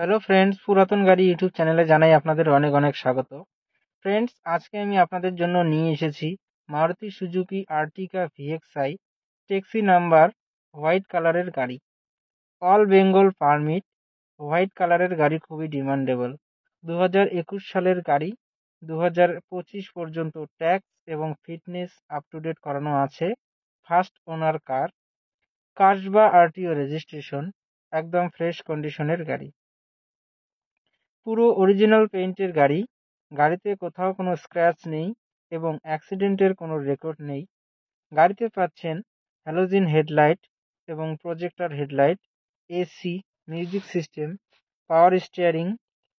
Hello friends, পুরাতন গাড়ি YouTube চ্যানেলে জানাই আপনাদের অনেক অনেক স্বাগত। ফ্রেন্ডস, আজকে আমি আপনাদের জন্য নিয়ে এসেছি Maruti Suzuki আর্টিকা VXI taxi number white কালারের গাড়ি। অল বেঙ্গল পারমিট, হোয়াইট কালারের গাড়ি খুবই ডিমান্ডেবল। 2021 সালের গাড়ি, 2025 পর্যন্ত ট্যাক্স এবং ফিটনেস আপ টু ডেট করানো আছে। ফার্স্ট ওনার কার, কাসবা আরটিও রেজিস্ট্রেশন, একদম ফ্রেশ কন্ডিশনের গাড়ি। পুরো অরিজিনাল পেইন্টের গাড়ি। গাড়িতে কোথাও কোনো স্ক্র্যাচ নেই এবং অ্যাক্সিডেন্টের কোনো রেকর্ড নেই। গাড়িতে পাচ্ছেন হ্যালোজেন হেডলাইট এবং projector headlight, AC, music system, power steering,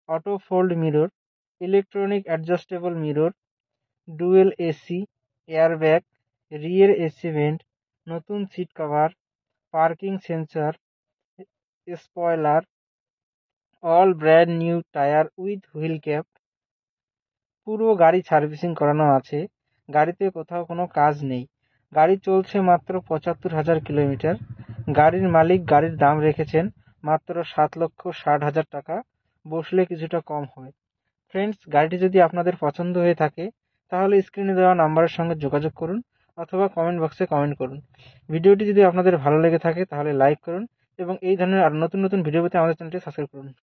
auto fold mirror, electronic adjustable mirror, dual AC, airbag, rear AC vent, নতুন seat cover, parking sensor, spoiler, all brand new tyre with wheel cap. পুরো গাড়ি servicing করানো আছে। গাড়িতে কোথাও কোনো কাজ নেই। গাড়ি চলছে মাত্র ৭৫,০০০ কিলোমিটার। গাড়ির মালিক গাড়ির দাম রেখেছেন মাত্র ৭,৬০,০০০ টাকা। বসলে কিছুটা কম হয়। ফ্রেন্ডস, গাড়িটি যদি আপনাদের পছন্দ হয়ে থাকে তাহলে স্ক্রিনে দেওয়া নাম্বারের সঙ্গে যোগাযোগ করুন অথবা কমেন্ট বক্সে কমেন্ট করুন। ভিডিওটি যদি আপনাদের ভালো লেগে থাকে তাহলে লাইক করুন এবং এই ধরনের আরও নতুন নতুন ভিডিও পেতে আমাদের চ্যানেলটি সাবস্ক্রাইব করুন।